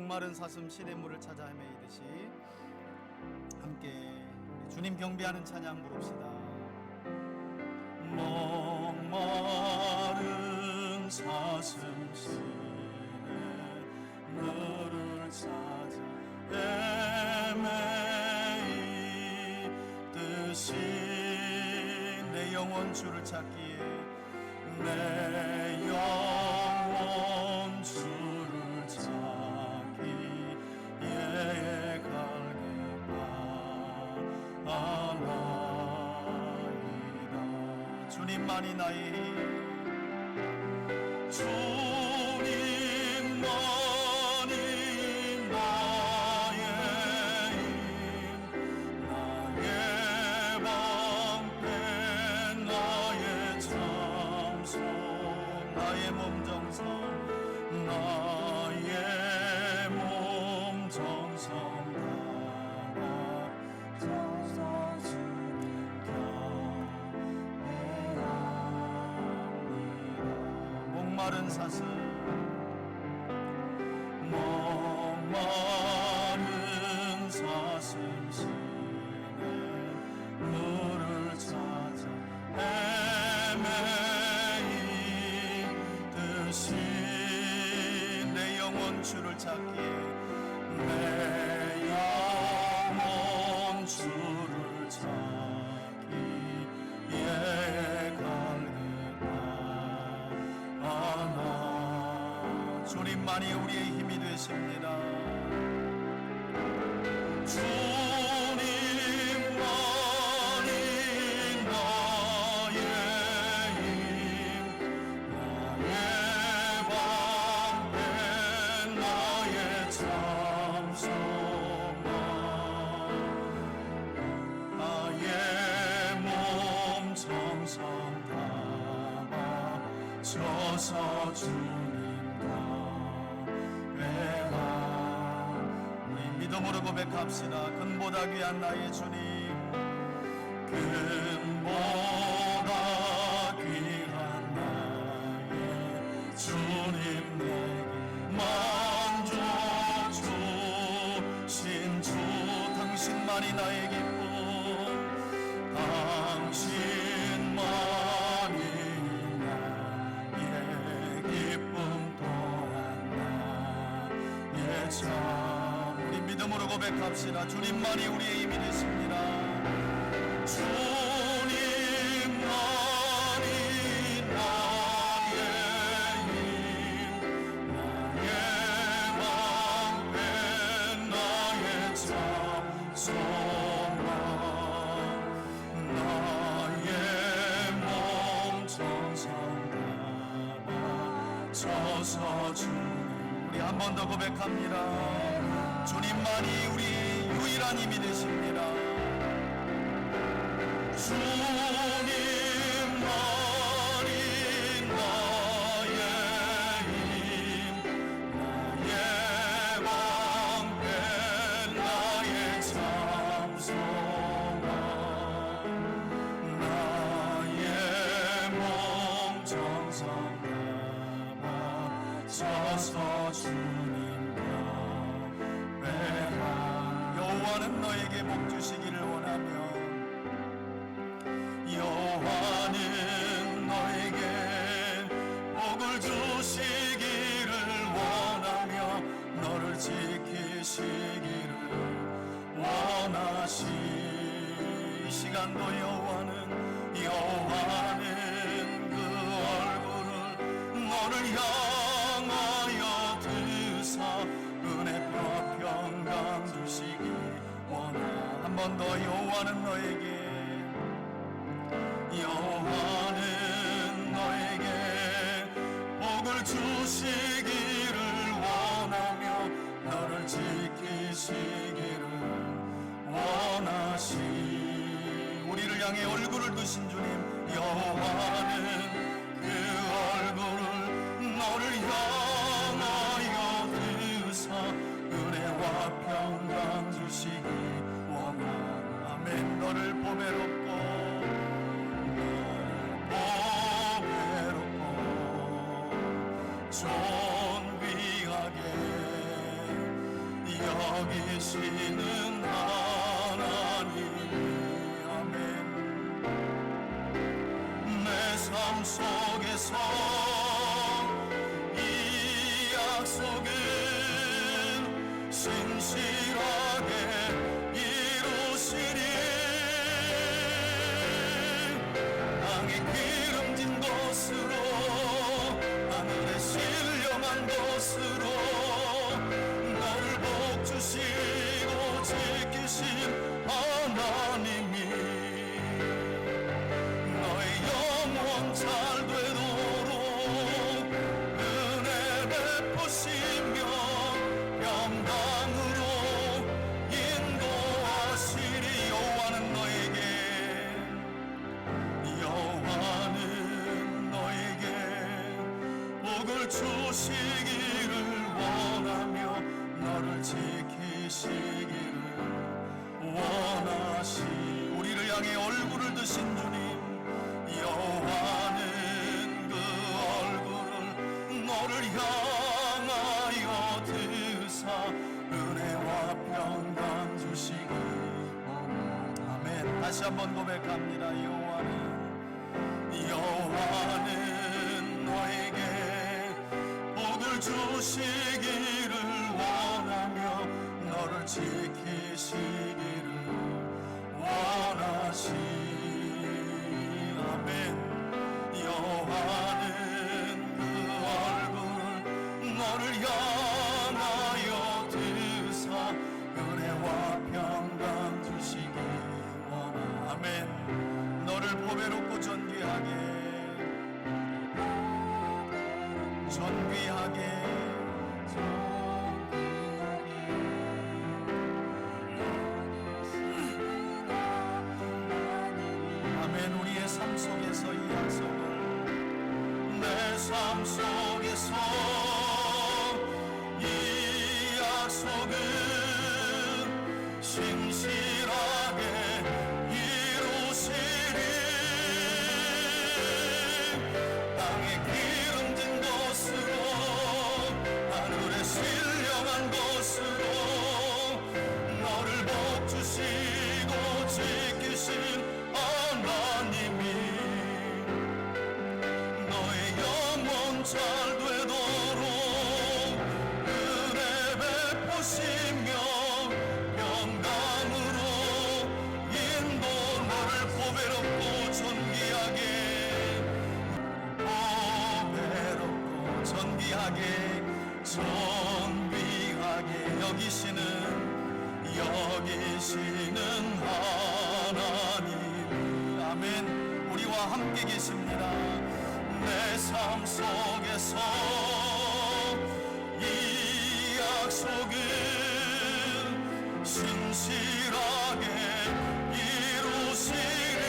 목마른 사슴 시냇물을 찾아 헤매이듯이 함께 주님 경배하는 찬양 부릅시다. 목마른 사슴 시냇물을 찾아 헤매이듯이 내 영혼 주를 찾기에 내 영혼 주를 찾기에 갈게 바라나이다. 주님만이 나의 힘, 주님만이 나의 힘, 나의 방패, 나의 참소, 나의 몸 정성, 나의 몸 정성 담아 정성 주님 경배합니다. 목마른 사슴, 목마른 사슴 시냇물을 찾아 헤매이듯이 내 영혼 주를 찾기에 내 영혼 주를 찾기에 갈게 바라나. 주님만이 우리의 힘이 되십니다. 주님만이 나의 힘, 나의 방패, 나의 참소망, 나의 몸 정성 담아 져서 주님 우리 믿음으로 고백합시다. 금보다 귀한 나의 주님, 금보다 귀한 나의 주님, 내게 만족 주신 주, 당신만이 나의 기쁨, 당신만이 나의 기쁨 또한 나의 참. 우리 믿음으로 고백합시다. 주님만이 우리의 힘이 되십니다. 주님만이 나의 힘, 나의 방패, 나의 참소망, 나의 몸 정성 담아 져서 주님. 우리 한 번 더 고백합니다. 주님만이 우리 유일한 힘이 되십니다. 주님만이 나의 힘, 나의 방패, 나의 참소망, 나의 몸 정성 담아 져서 주님 여호와는 너에게 복 주시기를 원하며, 여호와는 너에게 복을 주시기를 원하며 너를 지키시기를 원하시. 이 시간도 여호와는 그 얼굴을 너를 향하여 드사 은혜와 평강 주시기 원하. 한 번 더 여호와는 너에게 복을 주시기를 원하며 너를 지키시기를 원하시. 우리를 향해 얼굴을 두신 주님, 여호와는 그 얼굴을 너를 향하여 드사 은혜와 평강 주시기 원하. 아멘. 너를 보배롭고 존귀하게 여기시는 하나님 아멘. 내 삶 속에서 이 약속은 신실하게 이루시리. 땅에 기름진 것으로 하늘에 신령한 것으로 너를 복주시고 지키신 하나님이 너의 영혼 잘 되도록 은혜 베푸시며 평강으로 인도하시리. 여호와는 너에게 복을 주시기를 원하며 너를 지키시기를 원하시. 우리를 향해 얼굴을 드신 주님, 여호와는 그 얼굴을 너를 향하여 드사 은혜와 평강 주시기 원하시. 아멘. 다시 한번 고백합니다. 여호와는 너에게 복을 주시기를 원하며 너를 지키시기를 원하시. 아멘. 여호와는 그 얼굴을 너를 향하여 드사 은혜와 평강 주시기 원하. 아멘. 너를 보배롭고 존귀하게 아멘. 우리의 삶 속에서 이 약속을 내 삶 속에서 이 약속은 신실하게 이루시리. 땅에 기름진 것으로 하늘에 신령한 것으로 너를 복주시고 지키신 하나님이 너의 영혼 잘 되도록 은혜 베푸시며 평강으로 인도. 너를 보배롭고 존귀하게 여기시는 하나님이 아멘. 우리와 함께 계십니다. 내 삶 속에서 이 약속은 신실하게 이루시리.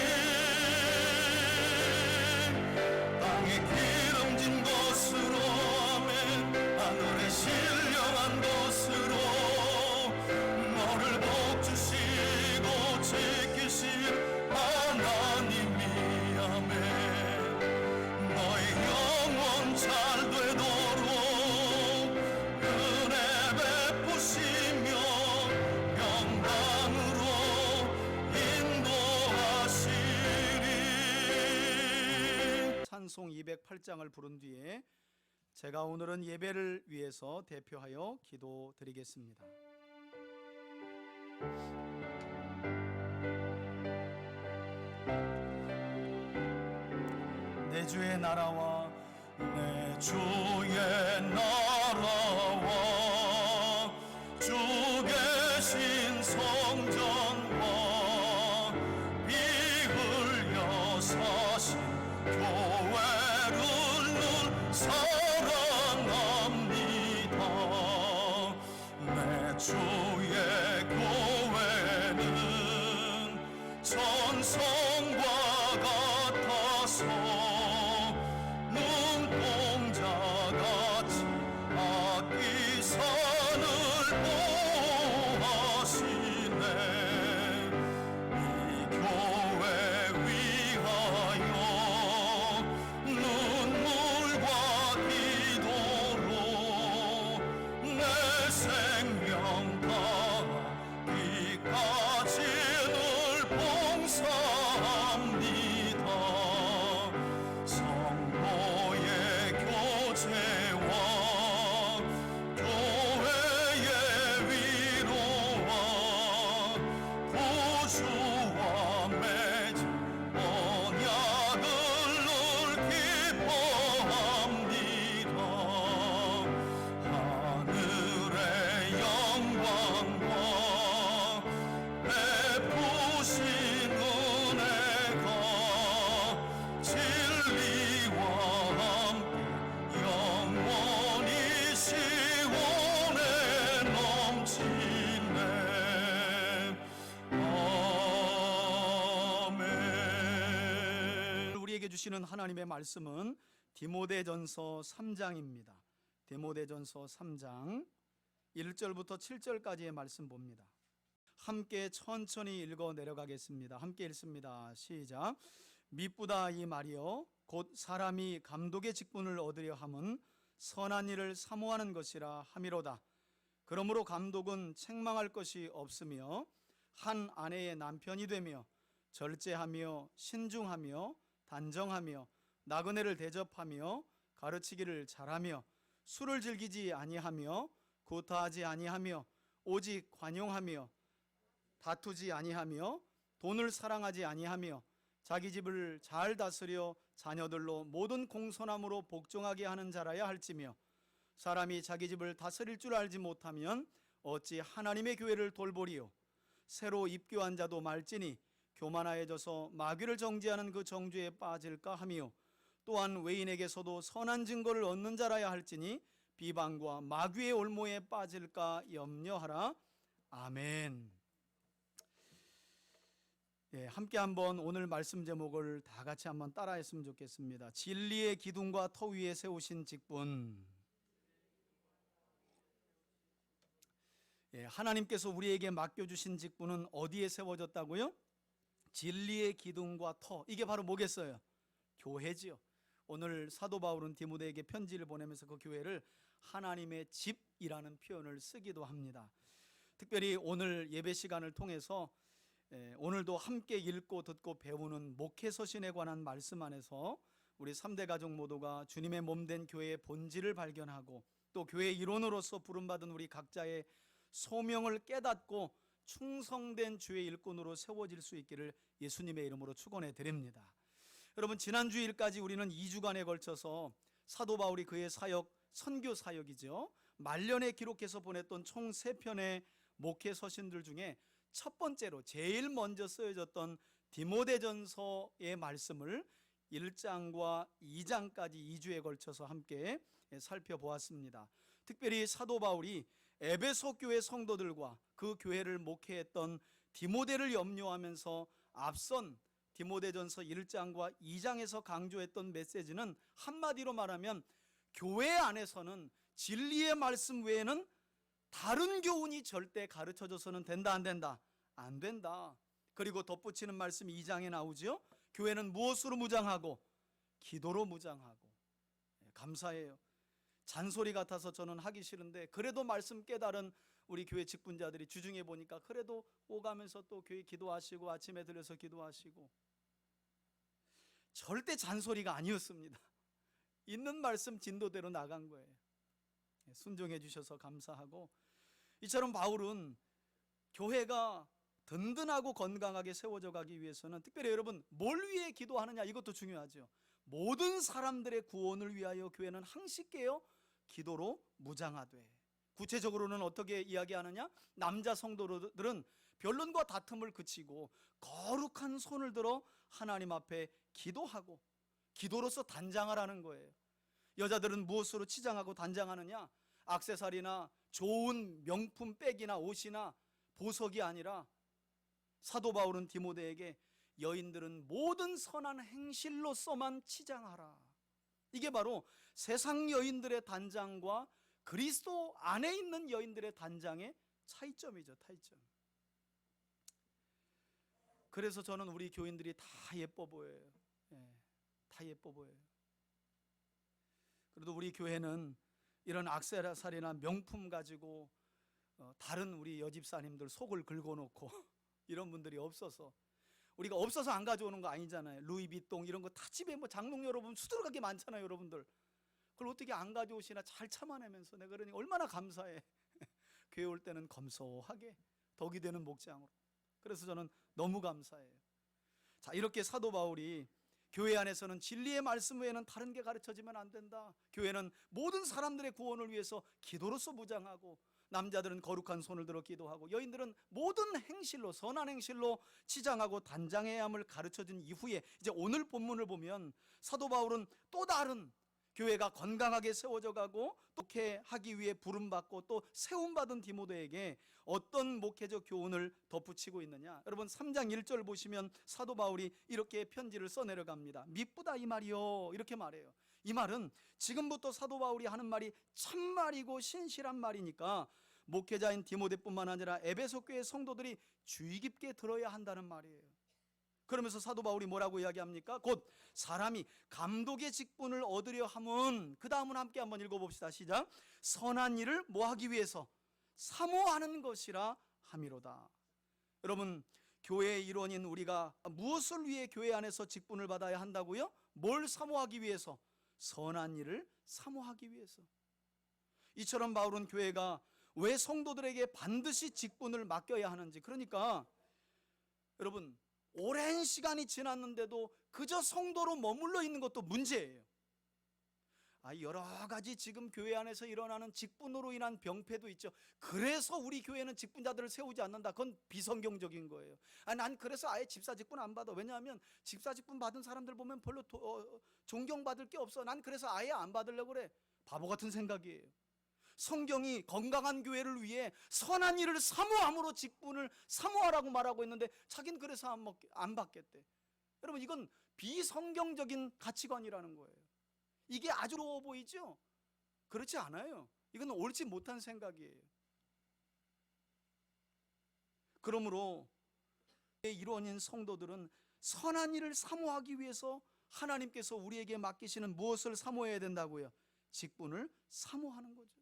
땅에 기름진 것으로 아멘. 하늘에 신령한 것으로 너를 복주시고 지키신 하나님이 아멘. 너의 영혼 잘 되도록 은혜 베푸시며 평강으로 인도하시리. 찬송 208장을 부른 뒤에 제가 오늘은 예배를 위해서 대표하여 기도드리겠습니다. 내 주의 나라와 내 주의 나라와 주 계신 성전과 피 흘려 사신 교회를 늘 사랑합니다. 내 주의 교회는 천성과 같아서 눈동자같이 악기 산을 보하시네. 이 교회 위하여 눈물과 기도로 내 생명 우리에게 주시는 하나님의 말씀은 디모데전서 3장입니다. 디모데전서 3장 1절부터 7절까지의 말씀 봅니다. 함께 천천히 읽어 내려가겠습니다. 함께 읽습니다. 시작. 미쁘다 이 말이여 곧 사람이 감독의 직분을 얻으려 함은 선한 일을 사모하는 것이라 함이로다. 그러므로 감독은 책망할 것이 없으며 한 아내의 남편이 되며 절제하며 신중하며 단정하며 나그네를 대접하며 가르치기를 잘하며 술을 즐기지 아니하며 구타하지 아니하며 오직 관용하며 다투지 아니하며 돈을 사랑하지 아니하며 자기 집을 잘 다스려 자녀들로 모든 공손함으로 복종하게 하는 자라야 할지며 사람이 자기 집을 다스릴 줄 알지 못하면 어찌 하나님의 교회를 돌보리요. 새로 입교한 자도 말지니 교만하여져서 마귀를 정죄하는 그 정죄에 빠질까 하며 또한 외인에게서도 선한 증거를 얻는 자라야 할지니 비방과 마귀의 올모에 빠질까 염려하라. 아멘. 함께 한번 오늘 말씀 제목을 다 같이 한번 따라했으면 좋겠습니다. 진리의 기둥과 터 위에 세우신 직분. 하나님께서 우리에게 맡겨주신 직분은 어디에 세워졌다고요? 진리의 기둥과 터. 이게 바로 뭐겠어요? 교회지요. 오늘 사도 바울은 디모데에게 편지를 보내면서 그 교회를 하나님의 집이라는 표현을 쓰기도 합니다. 특별히 오늘 예배 시간을 통해서 오늘도 함께 읽고 듣고 배우는 목회서신에 관한 말씀 안에서 우리 3대 가족 모두가 주님의 몸된 교회의 본질을 발견하고 또 교회의 일원으로서 부름받은 우리 각자의 소명을 깨닫고 충성된 주의 일꾼으로 세워질 수 있기를 예수님의 이름으로 축원해 드립니다. 여러분, 지난 주일까지 우리는 2주간에 걸쳐서 사도 바울이 그의 사역, 선교 사역이죠, 말년에 기록해서 보냈던 총 3편의 목회 서신들 중에 첫 번째로 제일 먼저 쓰여졌던 디모데전서의 말씀을 1장과 2장까지 2주에 걸쳐서 함께 살펴보았습니다. 특별히 사도 바울이 에베소 교회 성도들과 그 교회를 목회했던 디모데를 염려하면서 앞선 디모데전서 1장과 2장에서 강조했던 메시지는 한마디로 말하면 교회 안에서는 진리의 말씀 외에는 다른 교훈이 절대 가르쳐줘서는 된다, 안 된다? 안 된다. 그리고 덧붙이는 말씀 2장에 나오죠. 교회는 무엇으로 무장하고? 기도로 무장하고. 감사해요. 잔소리 같아서 저는 하기 싫은데 그래도 말씀 깨달은 우리 교회 직분자들이 주중에 보니까 그래도 오가면서 또 교회 기도하시고 아침에 들려서 기도하시고. 절대 잔소리가 아니었습니다. 있는 말씀 진도대로 나간 거예요. 순종해 주셔서 감사하고, 이처럼 바울은 교회가 든든하고 건강하게 세워져 가기 위해서는 특별히 여러분 뭘 위해 기도하느냐, 이것도 중요하죠. 모든 사람들의 구원을 위하여 교회는 항시 깨어 기도로 무장하되. 구체적으로는 어떻게 이야기하느냐? 남자 성도들은 변론과 다툼을 그치고 거룩한 손을 들어 하나님 앞에 기도하고 기도로서 단장하라는 거예요. 여자들은 무엇으로 치장하고 단장하느냐? 액세서리나 좋은 명품 백이나 옷이나 보석이 아니라 사도 바울은 디모데에게 여인들은 모든 선한 행실로서만 치장하라. 이게 바로 세상 여인들의 단장과 그리스도 안에 있는 여인들의 단장의 차이점이죠. 차이점. 그래서 저는 우리 교인들이 다 예뻐 보여요. 다 예뻐 보여요. 그래도 우리 교회는 이런 액세서리나 명품 가지고 다른 우리 여집사님들 속을 긁어놓고 이런 분들이 없어서, 우리가 없어서 안 가져오는 거 아니잖아요. 루이비통 이런 거 다 집에 뭐 장롱 열어보면 수두룩하게 많잖아요, 여러분들. 그걸 어떻게 안 가져오시나 잘 참아내면서 내가 그러니 얼마나 감사해. 교회 올 때는 검소하게 덕이 되는 목장으로. 그래서 저는 너무 감사해요. 자, 이렇게 사도 바울이 교회 안에서는 진리의 말씀 외에는 다른 게 가르쳐지면 안 된다. 교회는 모든 사람들의 구원을 위해서 기도로서 무장하고, 남자들은 거룩한 손을 들어 기도하고, 여인들은 모든 행실로, 선한 행실로 치장하고 단장해야 함을 가르쳐준 이후에 이제 오늘 본문을 보면 사도 바울은 또 다른 교회가 건강하게 세워져 가고 또 하기 위해 부름받고 또 세움받은 디모데에게 어떤 목회적 교훈을 덧붙이고 있느냐. 여러분 3장 1절 보시면 사도 바울이 이렇게 편지를 써내려갑니다. 미쁘다 이 말이요, 이렇게 말해요. 이 말은 지금부터 사도 바울이 하는 말이 참말이고 신실한 말이니까 목회자인 디모데뿐만 아니라 에베소 교회 성도들이 주의 깊게 들어야 한다는 말이에요. 그러면서 사도 바울이 뭐라고 이야기합니까? 곧 사람이 감독의 직분을 얻으려 함은, 그 다음은 함께 한번 읽어봅시다. 시작. 선한 일을 뭐 하기 위해서? 사모하는 것이라 함이로다. 여러분, 교회의 일원인 우리가 무엇을 위해 교회 안에서 직분을 받아야 한다고요? 뭘 사모하기 위해서? 선한 일을 사모하기 위해서. 이처럼 바울은 교회가 왜 성도들에게 반드시 직분을 맡겨야 하는지, 그러니까 여러분 오랜 시간이 지났는데도 그저 성도로 머물러 있는 것도 문제예요. 여러 가지 지금 교회 안에서 일어나는 직분으로 인한 병폐도 있죠. 그래서 우리 교회는 직분자들을 세우지 않는다. 그건 비성경적인 거예요. 난 그래서 아예 집사 직분 안 받아. 왜냐하면 집사 직분 받은 사람들 보면 별로 존경받을 게 없어. 난 그래서 아예 안 받으려고 그래. 바보 같은 생각이에요. 성경이 건강한 교회를 위해 선한 일을 사모함으로 직분을 사모하라고 말하고 있는데 자기는 그래서 안 받겠대. 여러분, 이건 비성경적인 가치관이라는 거예요. 이게 아주 어려워 보이죠? 그렇지 않아요. 이건 옳지 못한 생각이에요. 그러므로 일원인 성도들은 선한 일을 사모하기 위해서 하나님께서 우리에게 맡기시는 무엇을 사모해야 된다고요? 직분을 사모하는 거죠.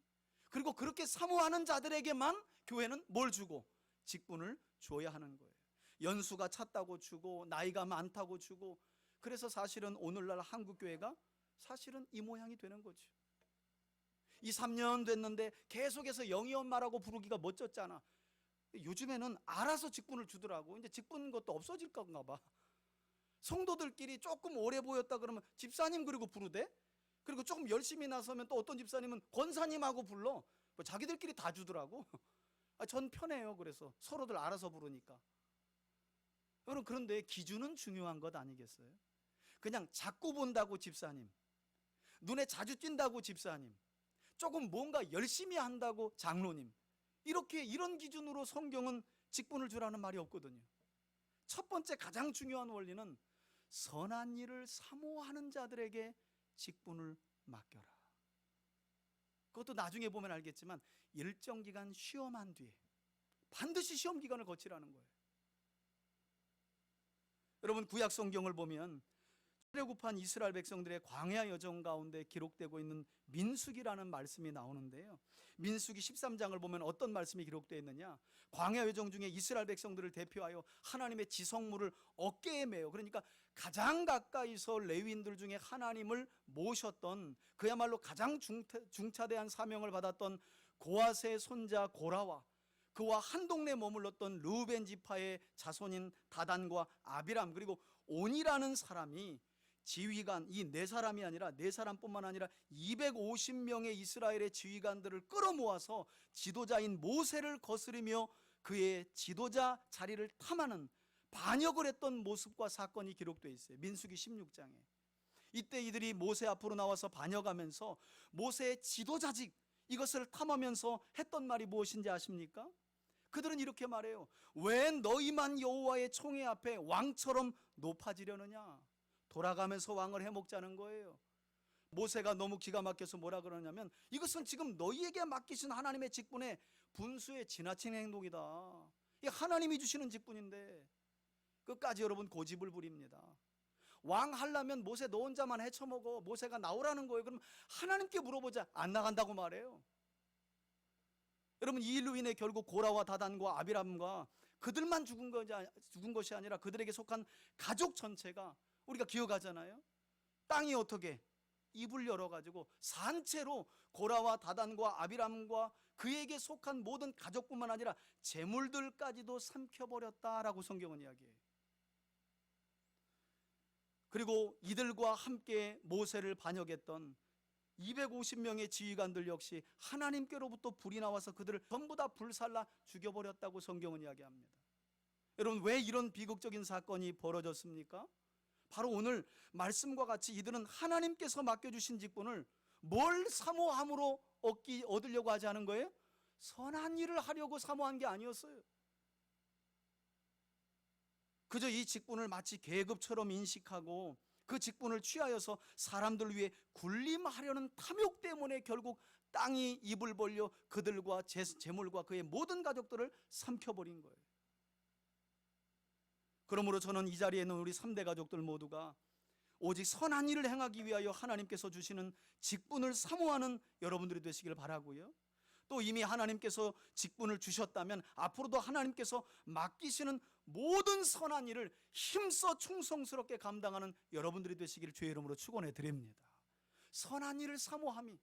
그리고 그렇게 사모하는 자들에게만 교회는 뭘 주고? 직분을 줘야 하는 거예요. 연수가 찼다고 주고 나이가 많다고 주고. 그래서 사실은 오늘날 한국교회가 사실은 이 모양이 되는 거죠. 2, 3년 됐는데 계속해서 영희 엄마라고 부르기가 멋졌잖아. 요즘에는 알아서 직분을 주더라고. 이제 직분 것도 없어질 건가 봐. 성도들끼리 조금 오래 보였다 그러면 집사님 그리고 부르대. 그리고 조금 열심히 나서면 또 어떤 집사님은 권사님하고 불러. 뭐 자기들끼리 다 주더라고. 전 편해요. 그래서 서로들 알아서 부르니까. 여러분, 그런데 기준은 중요한 것 아니겠어요? 그냥 자꾸 본다고 집사님, 눈에 자주 띈다고 집사님, 조금 뭔가 열심히 한다고 장로님, 이런 기준으로 성경은 직분을 주라는 말이 없거든요. 첫 번째 가장 중요한 원리는 선한 일을 사모하는 자들에게 직분을 맡겨라. 그것도 나중에 보면 알겠지만 일정 기간 시험한 뒤에 반드시 시험 기간을 거치라는 거예요. 여러분, 구약 성경을 보면 출애굽한 이스라엘 백성들의 광야 여정 가운데 기록되고 있는 민수기라는 말씀이 나오는데요. 민수기 13장을 보면 어떤 말씀이 기록되어 있느냐? 광야 여정 중에 이스라엘 백성들을 대표하여 하나님의 지성물을 어깨에 메요. 그러니까 가장 가까이서 레위인들 중에 하나님을 모셨던, 그야말로 가장 중차대한 사명을 받았던 고핫의 손자 고라와 그와 한 동네에 머물렀던 르우벤 지파의 자손인 다단과 아비람, 그리고 온이라는 사람이 지휘관, 이 네 사람이 아니라 네 사람뿐만 아니라 250명의 이스라엘의 지휘관들을 끌어모아서 지도자인 모세를 거스르며 그의 지도자 자리를 탐하는 반역을 했던 모습과 사건이 기록되어 있어요. 민수기 16장에. 이때 이들이 모세 앞으로 나와서 반역하면서 모세의 지도자직, 이것을 탐하면서 했던 말이 무엇인지 아십니까? 그들은 이렇게 말해요. 왜 너희만 여호와의 총회 앞에 왕처럼 높아지려느냐? 돌아가면서 왕을 해먹자는 거예요. 모세가 너무 기가 막혀서 뭐라 그러냐면, 이것은 지금 너희에게 맡기신 하나님의 직분의 분수의 지나친 행동이다. 이 하나님이 주시는 직분인데. 끝까지 여러분 고집을 부립니다. 왕 하려면 모세 너 혼자만 헤쳐먹어. 모세가 나오라는 거예요. 그럼 하나님께 물어보자. 안 나간다고 말해요. 여러분, 이 일로 인해 결국 고라와 다단과 아비람과 그들만 죽은 것이 아니라 그들에게 속한 가족 전체가, 우리가 기억하잖아요. 땅이 어떻게 입을 열어가지고 산채로 고라와 다단과 아비람과 그에게 속한 모든 가족뿐만 아니라 재물들까지도 삼켜버렸다라고 성경은 이야기해요. 그리고 이들과 함께 모세를 반역했던 250명의 지휘관들 역시 하나님께로부터 불이 나와서 그들을 전부 다 불살라 죽여버렸다고 성경은 이야기합니다. 여러분, 왜 이런 비극적인 사건이 벌어졌습니까? 바로 오늘 말씀과 같이 이들은 하나님께서 맡겨주신 직분을 뭘 사모함으로 얻으려고 하지 않은 거예요? 선한 일을 하려고 사모한 게 아니었어요. 그저 이 직분을 마치 계급처럼 인식하고 그 직분을 취하여서 사람들 위해 군림하려는 탐욕 때문에 결국 땅이 입을 벌려 그들과 재물과 그의 모든 가족들을 삼켜버린 거예요. 그러므로 저는 이 자리에 있는 우리 3대 가족들 모두가 오직 선한 일을 행하기 위하여 하나님께서 주시는 직분을 사모하는 여러분들이 되시길 바라고요. 또 이미 하나님께서 직분을 주셨다면 앞으로도 하나님께서 맡기시는 모든 선한 일을 힘써 충성스럽게 감당하는 여러분들이 되시기를 주의 이름으로 축원해 드립니다. 선한 일을 사모함이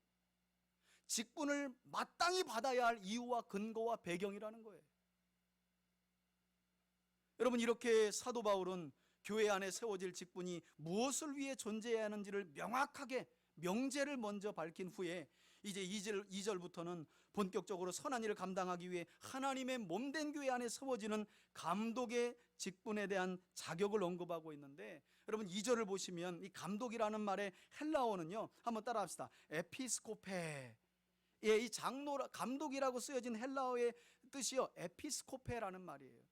직분을 마땅히 받아야 할 이유와 근거와 배경이라는 거예요. 여러분, 이렇게 사도 바울은 교회 안에 세워질 직분이 무엇을 위해 존재해야 하는지를 명확하게 명제를 먼저 밝힌 후에 이제 2절부터는 본격적으로 선한 일을 감당하기 위해 하나님의 몸된 교회 안에 세워지는 감독의 직분에 대한 자격을 언급하고 있는데, 여러분 2절을 보시면 이 감독이라는 말의 헬라어는요, 한번 따라합시다. 에피스코페. 예, 이 감독이라고 쓰여진 헬라어의 뜻이요, 에피스코페라는 말이에요.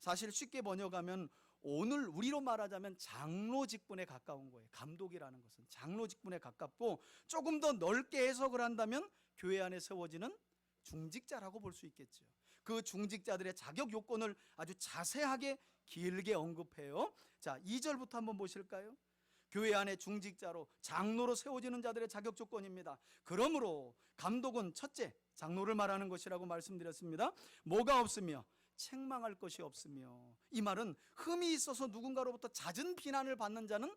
사실 쉽게 번역하면 오늘 우리로 말하자면 장로 직분에 가까운 거예요. 감독이라는 것은 장로 직분에 가깝고, 조금 더 넓게 해석을 한다면 교회 안에 세워지는 중직자라고 볼 수 있겠죠. 그 중직자들의 자격 요건을 아주 자세하게 길게 언급해요. 자, 2절부터 한번 보실까요? 교회 안에 중직자로 장로로 세워지는 자들의 자격 조건입니다. 그러므로 감독은 첫째, 장로를 말하는 것이라고 말씀드렸습니다. 뭐가 없으며 책망할 것이 없으며, 이 말은 흠이 있어서 누군가로부터 잦은 비난을 받는 자는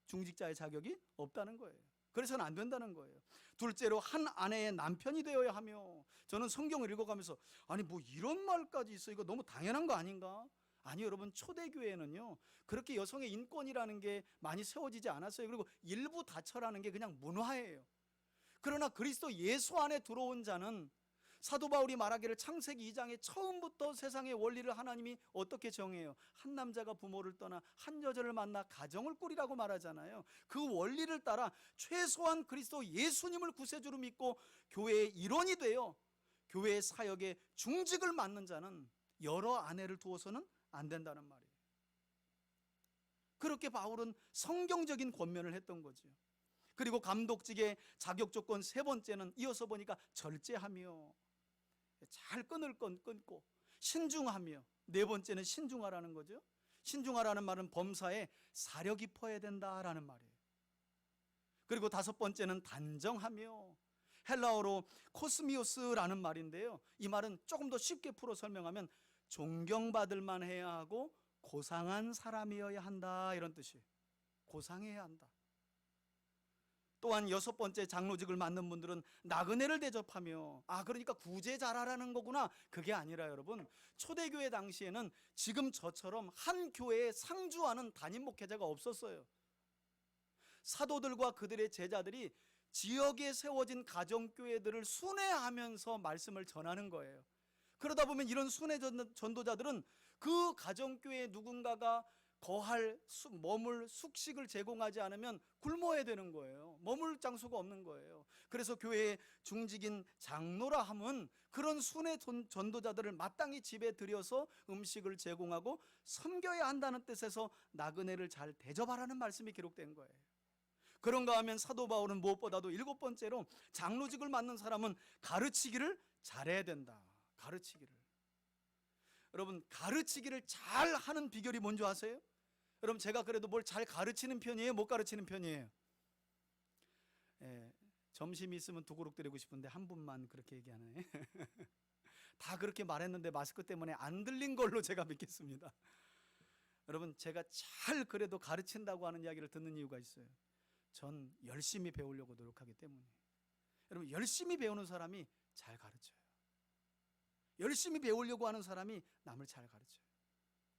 중직자의 자격이 없다는 거예요. 그래서는 안 된다는 거예요. 둘째로 한 아내의 남편이 되어야 하며, 저는 성경을 읽어가면서 아니 뭐 이런 말까지 있어, 이거 너무 당연한 거 아닌가? 아니 여러분, 초대교회는요 그렇게 여성의 인권이라는 게 많이 세워지지 않았어요. 그리고 일부 다처라는 게 그냥 문화예요. 그러나 그리스도 예수 안에 들어온 자는 사도 바울이 말하기를 창세기 2장에 처음부터 세상의 원리를 하나님이 어떻게 정해요? 한 남자가 부모를 떠나 한 여자를 만나 가정을 꾸리라고 말하잖아요. 그 원리를 따라 최소한 그리스도 예수님을 구세주로 믿고 교회의 일원이 되어 교회의 사역에 중직을 맡는 자는 여러 아내를 두어서는 안 된다는 말이에요. 그렇게 바울은 성경적인 권면을 했던 거죠. 그리고 감독직의 자격 조건 세 번째는 이어서 보니까 절제하며, 잘 끊을 건 끊고 신중하며, 네 번째는 신중하라는 거죠. 신중하라는 말은 범사에 사려 깊어야 된다라는 말이에요. 그리고 다섯 번째는 단정하며, 헬라어로 코스미오스라는 말인데요, 이 말은 조금 더 쉽게 풀어 설명하면 존경받을 만해야 하고 고상한 사람이어야 한다, 이런 뜻이에요. 고상해야 한다. 또한 여섯 번째, 장로직을 맡는 분들은 나그네를 대접하며, 그러니까 구제 잘하라는 거구나, 그게 아니라 여러분, 초대교회 당시에는 지금 저처럼 한 교회에 상주하는 담임 목회자가 없었어요. 사도들과 그들의 제자들이 지역에 세워진 가정교회들을 순회하면서 말씀을 전하는 거예요. 그러다 보면 이런 순회 전도자들은 그 가정교회에 누군가가 머물 숙식을 제공하지 않으면 굶어야 되는 거예요. 머물 장소가 없는 거예요. 그래서 교회의 중직인 장로라 함은 그런 순회 전도자들을 마땅히 집에 들여서 음식을 제공하고 섬겨야 한다는 뜻에서 나그네를 잘 대접하라는 말씀이 기록된 거예요. 그런가 하면 사도 바울은 무엇보다도 일곱 번째로 장로직을 맡는 사람은 가르치기를 잘해야 된다. 가르치기를. 여러분, 가르치기를 잘 하는 비결이 뭔지 아세요? 여러분, 제가 그래도 뭘 잘 가르치는 편이에요? 못 가르치는 편이에요? 점심 있으면 두 그릇 드리고 싶은데 한 분만 그렇게 얘기하네. 다 그렇게 말했는데 마스크 때문에 안 들린 걸로 제가 믿겠습니다. 여러분, 제가 잘 그래도 가르친다고 하는 이야기를 듣는 이유가 있어요. 전 열심히 배우려고 노력하기 때문에. 여러분, 열심히 배우는 사람이 잘 가르쳐요. 열심히 배우려고 하는 사람이 남을 잘 가르쳐요.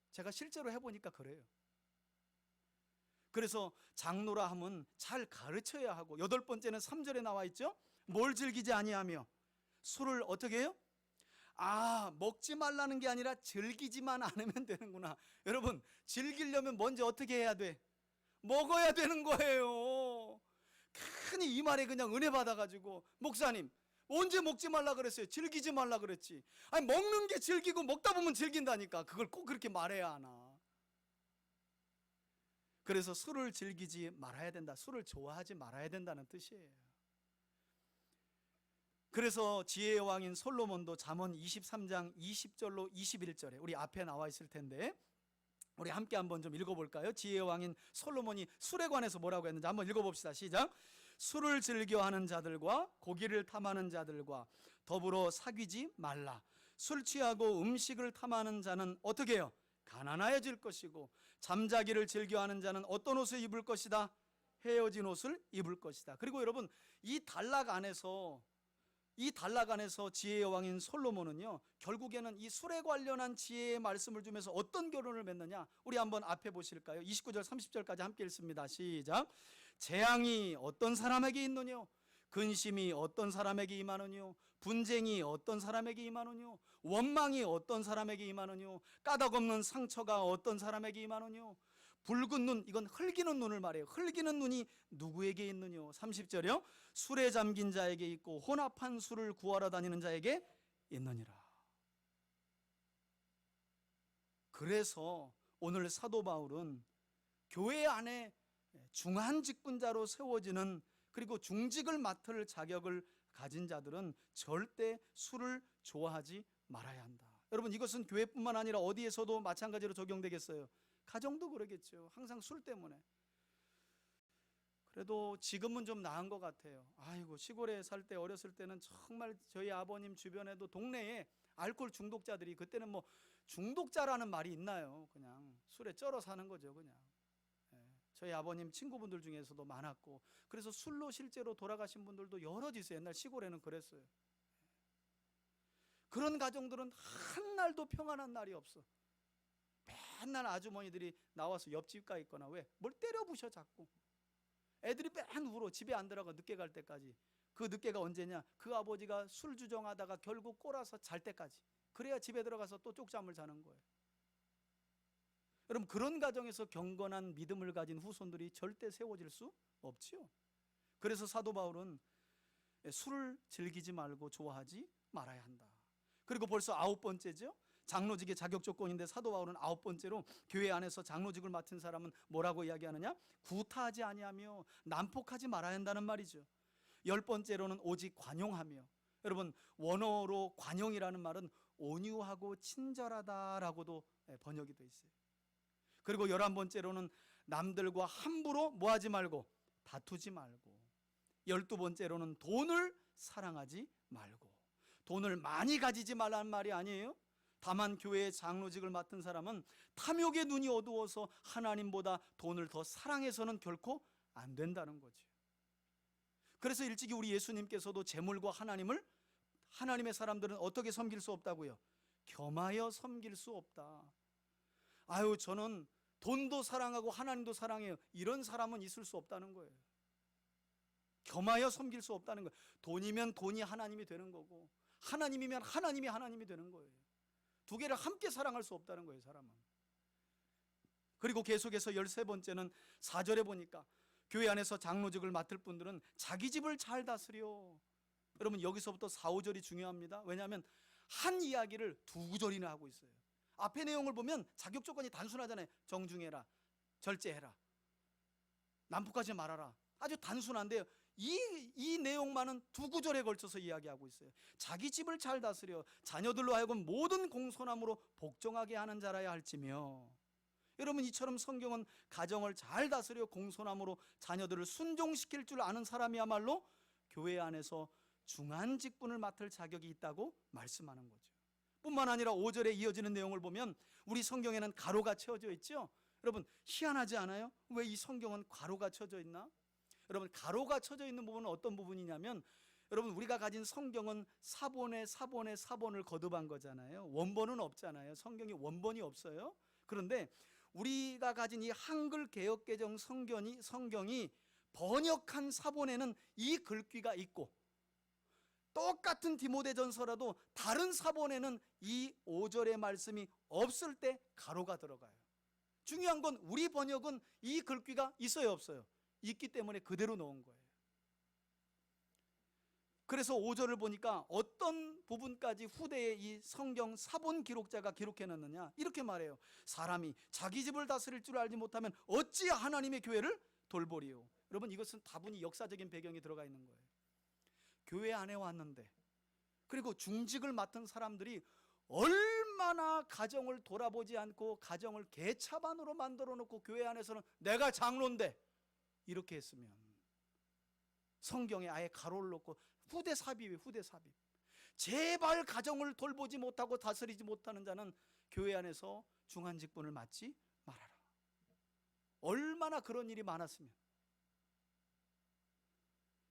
제가 실제로 해보니까 그래요. 그래서 장로라 함은 잘 가르쳐야 하고, 여덟 번째는 3절에 나와 있죠. 뭘 즐기지 아니하며, 술을 어떻게 해요? 먹지 말라는 게 아니라 즐기지만 않으면 되는구나. 여러분, 즐기려면 먼저 어떻게 해야 돼? 먹어야 되는 거예요. 괜히 이 말에 그냥 은혜 받아가지고, 목사님 언제 먹지 말라 그랬어요? 즐기지 말라 그랬지. 아니, 먹는 게 즐기고 먹다 보면 즐긴다니까. 그걸 꼭 그렇게 말해야 하나? 그래서 술을 즐기지 말아야 된다, 술을 좋아하지 말아야 된다는 뜻이에요. 그래서 지혜의 왕인 솔로몬도 잠언 23장 20절로 21절에 우리 앞에 나와 있을 텐데 우리 함께 한번 좀 읽어볼까요? 지혜의 왕인 솔로몬이 술에 관해서 뭐라고 했는지 한번 읽어봅시다. 시작. 술을 즐겨하는 자들과 고기를 탐하는 자들과 더불어 사귀지 말라. 술 취하고 음식을 탐하는 자는 어떻게 해요? 가난해질 것이고, 잠자기를 즐겨하는 자는 어떤 옷을 입을 것이다? 헤어진 옷을 입을 것이다. 그리고 여러분, 이 단락 안에서 지혜의 왕인 솔로몬은요, 결국에는 이 술에 관련한 지혜의 말씀을 주면서 어떤 결론을 맺느냐? 우리 한번 앞에 보실까요? 29절 30절까지 함께 읽습니다. 시작. 재앙이 어떤 사람에게 있느뇨? 근심이 어떤 사람에게 임하느뇨? 분쟁이 어떤 사람에게 임하느뇨? 원망이 어떤 사람에게 임하느뇨? 까닭없는 상처가 어떤 사람에게 임하느뇨? 붉은 눈, 이건 흘기는 눈을 말해요. 흘기는 눈이 누구에게 있느뇨? 30절이요. 술에 잠긴 자에게 있고 혼합한 술을 구하러 다니는 자에게 있느니라. 그래서 오늘 사도 바울은 교회 안에 중한 직분자로 세워지는, 그리고 중직을 맡을 자격을 가진 자들은 절대 술을 좋아하지 말아야 한다. 여러분, 이것은 교회뿐만 아니라 어디에서도 마찬가지로 적용되겠어요. 가정도 그러겠죠. 항상 술 때문에. 그래도 지금은 좀 나은 것 같아요. 아이고, 시골에 살 때, 어렸을 때는 정말 저희 아버님 주변에도 동네에 알코올 중독자들이, 그때는 뭐 중독자라는 말이 있나요? 그냥 술에 쩔어 사는 거죠, 그냥. 저희 아버님 친구분들 중에서도 많았고, 그래서 술로 실제로 돌아가신 분들도 여럿 있어요. 옛날 시골에는 그랬어요. 그런 가정들은 한 날도 평안한 날이 없어. 맨날 아주머니들이 나와서 옆집 가 있거나, 왜? 뭘 때려 부셔 자꾸. 애들이 맨 울어. 집에 안 들어가, 늦게 갈 때까지. 그 늦게가 언제냐? 그 아버지가 술 주정하다가 결국 꼬라서 잘 때까지. 그래야 집에 들어가서 또 쪽잠을 자는 거예요. 여러분, 그런 가정에서 경건한 믿음을 가진 후손들이 절대 세워질 수 없지요. 그래서 사도 바울은 술을 즐기지 말고 좋아하지 말아야 한다. 그리고 벌써 9번째죠. 장로직의 자격 조건인데 사도 바울은 9번째로 교회 안에서 장로직을 맡은 사람은 뭐라고 이야기하느냐? 구타하지 아니하며 난폭하지 말아야 한다는 말이죠. 10번째로는 오직 관용하며. 여러분, 원어로 관용이라는 말은 온유하고 친절하다라고도 번역이 되어 있어요. 그리고 11번째로는 남들과 함부로 뭐하지 말고 다투지 말고. 12번째로는 돈을 사랑하지 말고. 돈을 많이 가지지 말라는 말이 아니에요. 다만 교회의 장로직을 맡은 사람은 탐욕의 눈이 어두워서 하나님보다 돈을 더 사랑해서는 결코 안 된다는 거죠. 그래서 일찍이 우리 예수님께서도 재물과 하나님의 사람들은 어떻게 섬길 수 없다고요? 겸하여 섬길 수 없다. 아유, 저는 돈도 사랑하고 하나님도 사랑해요. 이런 사람은 있을 수 없다는 거예요. 겸하여 섬길 수 없다는 거예요. 돈이면 돈이 하나님이 되는 거고, 하나님이면 하나님이 하나님이 되는 거예요. 두 개를 함께 사랑할 수 없다는 거예요, 사람은. 그리고 계속해서 13번째는 4절에 보니까 교회 안에서 장로직을 맡을 분들은 자기 집을 잘 다스려. 여러분, 여기서부터 4, 5절이 중요합니다. 왜냐하면 한 이야기를 2구절이나 하고 있어요. 앞의 내용을 보면 자격 조건이 단순하잖아요. 정중해라, 절제해라, 난폭하지 말아라. 아주 단순한데요, 이 내용만은 2구절에 걸쳐서 이야기하고 있어요. 자기 집을 잘 다스려 자녀들로 하여금 모든 공손함으로 복종하게 하는 자라야 할지며. 여러분, 이처럼 성경은 가정을 잘 다스려 공손함으로 자녀들을 순종시킬 줄 아는 사람이야말로 교회 안에서 중한 직분을 맡을 자격이 있다고 말씀하는 거죠. 뿐만 아니라 5절에 이어지는 내용을 보면 우리 성경에는 가로가 쳐져 있죠. 여러분, 희한하지 않아요? 왜 이 성경은 가로가 쳐져 있나? 여러분, 가로가 쳐져 있는 부분은 어떤 부분이냐면, 여러분, 우리가 가진 성경은 사본을 거듭한 거잖아요. 원본은 없잖아요. 성경이 원본이 없어요. 그런데 우리가 가진 이 한글 개역개정 성경이 번역한 사본에는 이 글귀가 있고, 똑같은 디모데전서라도 다른 사본에는 이 5절의 말씀이 없을 때 가로가 들어가요. 중요한 건 우리 번역은 이 글귀가 있어요, 없어요? 있기 때문에 그대로 넣은 거예요. 그래서 5절을 보니까 어떤 부분까지 후대의 이 성경 사본 기록자가 기록해놨느냐, 이렇게 말해요. 사람이 자기 집을 다스릴 줄 알지 못하면 어찌 하나님의 교회를 돌보리요. 여러분, 이것은 다분히 역사적인 배경이 들어가 있는 거예요. 교회 안에 왔는데, 그리고 중직을 맡은 사람들이 얼마나 가정을 돌아보지 않고 가정을 개차반으로 만들어 놓고 교회 안에서는 내가 장로인데 이렇게 했으면 성경에 아예 가로를 놓고 후대 삽입이에요. 후대 삽입. 제발 가정을 돌보지 못하고 다스리지 못하는 자는 교회 안에서 중한 직분을 맡지 말아라. 얼마나 그런 일이 많았으면.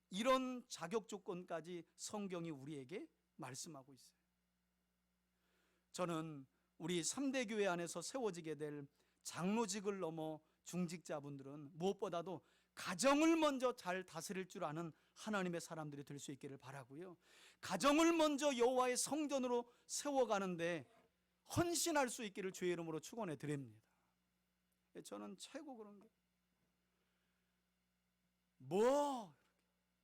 이런 자격 조건까지 성경이 우리에게 말씀하고 있어요. 저는 우리 3대 교회 안에서 세워지게 될 장로직을 넘어 중직자분들은 무엇보다도 가정을 먼저 잘 다스릴 줄 아는 하나님의 사람들이 될 수 있기를 바라고요. 가정을 먼저 여호와의 성전으로 세워가는데 헌신할 수 있기를 주의 이름으로 축원해 드립니다. 저는 최고 그런 게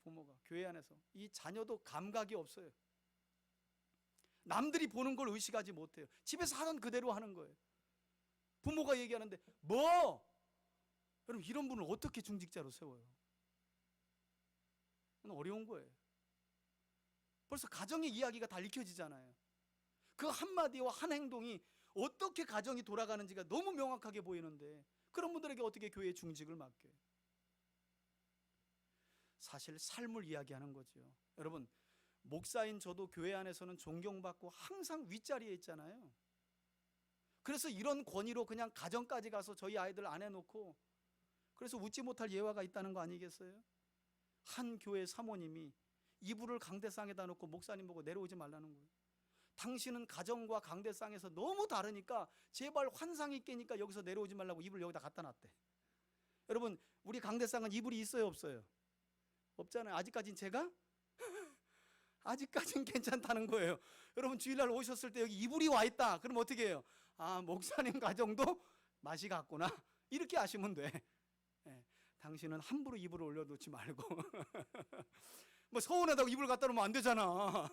부모가 교회 안에서 이 자녀도 감각이 없어요. 남들이 보는 걸 의식하지 못해요. 집에서 하던 그대로 하는 거예요. 부모가 얘기하는데 여러분, 이런 분을 어떻게 중직자로 세워요? 어려운 거예요. 벌써 가정의 이야기가 다 읽혀지잖아요. 그 한마디와 한 행동이 어떻게 가정이 돌아가는지가 너무 명확하게 보이는데 그런 분들에게 어떻게 교회의 중직을 맡겨요? 사실 삶을 이야기하는 거죠. 여러분, 목사인 저도 교회 안에서는 존경받고 항상 윗자리에 있잖아요. 그래서 이런 권위로 그냥 가정까지 가서 저희 아이들 안 해놓고 그래서 웃지 못할 예화가 있다는 거 아니겠어요? 한 교회 사모님이 이불을 강대상에다 놓고 목사님 보고 내려오지 말라는 거예요. 당신은 가정과 강대상에서 너무 다르니까 제발 환상이 깨니까 여기서 내려오지 말라고 이불을 여기다 갖다 놨대. 여러분, 우리 강대상은 이불이 있어요, 없어요? 없잖아요. 아직까지는 제가 아직까지는 괜찮다는 거예요. 여러분, 주일날 오셨을 때 여기 이불이 와 있다. 그럼 어떻게 해요? 아, 목사님 가정도 맛이 갔구나. 이렇게 아시면 돼. 네, 당신은 함부로 이불을 올려놓지 말고 뭐 서운하다고 이불 갖다 놓으면 안 되잖아.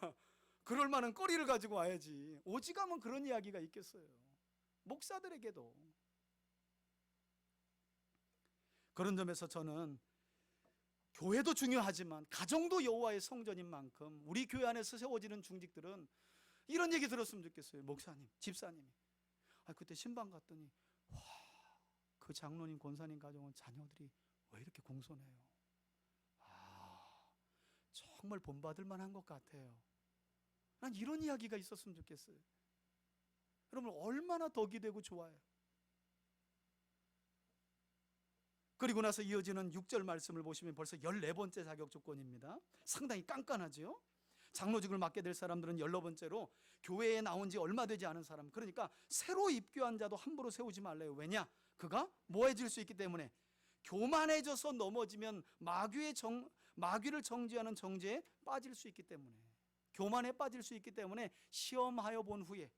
그럴 만한 거리를 가지고 와야지. 오지가면 그런 이야기가 있겠어요. 목사들에게도. 그런 점에서 저는 교회도 중요하지만 가정도 여호와의 성전인 만큼 우리 교회 안에서 세워지는 중직들은 이런 얘기 들었으면 좋겠어요. 목사님, 집사님이 그때 신방 갔더니 그 장로님, 권사님 가정은 자녀들이 왜 이렇게 공손해요? 정말 본받을 만한 것 같아요. 난 이런 이야기가 있었으면 좋겠어요. 여러분, 얼마나 덕이 되고 좋아요. 그리고 나서 이어지는 6절 말씀을 보시면 벌써 14번째 자격 조건입니다. 상당히 깐깐하죠. 장로직을 맡게 될 사람들은 14번째로 교회에 나온 지 얼마 되지 않은 사람, 그러니까 새로 입교한 자도 함부로 세우지 말래요. 왜냐? 그가 모해질 수 있기 때문에. 교만해져서 넘어지면 마귀를 정죄하는 정죄에 빠질 수 있기 때문에, 교만에 빠질 수 있기 때문에 시험하여 본 후에.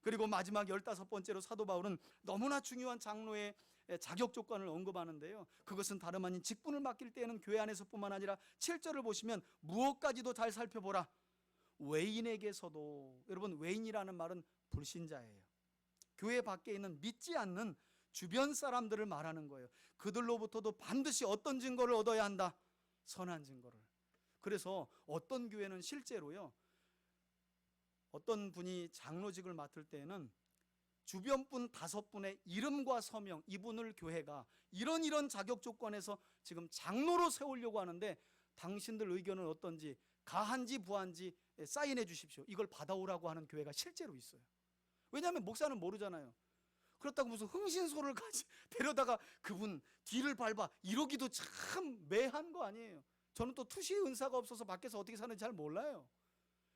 그리고 마지막 15번째로 사도 바울은 너무나 중요한 장로의 자격 조건을 언급하는데요, 그것은 다름 아닌 직분을 맡길 때에는 교회 안에서뿐만 아니라 7절을 보시면 무엇까지도 잘 살펴보라. 외인에게서도. 여러분, 외인이라는 말은 불신자예요. 교회 밖에 있는 믿지 않는 주변 사람들을 말하는 거예요. 그들로부터도 반드시 어떤 증거를 얻어야 한다? 선한 증거를. 그래서 어떤 교회는 실제로요, 어떤 분이 장로직을 맡을 때에는 주변 분 5분의 이름과 서명, 이분을 교회가 이런 자격 조건에서 지금 장로로 세우려고 하는데 당신들 의견은 어떤지, 가한지 부한지 사인해 주십시오. 이걸 받아오라고 하는 교회가 실제로 있어요. 왜냐하면 목사는 모르잖아요. 그렇다고 무슨 흥신소를 데려다가 그분 뒤를 밟아 이러기도 참 매한 거 아니에요. 저는 또 투시의 은사가 없어서 밖에서 어떻게 사는지 잘 몰라요.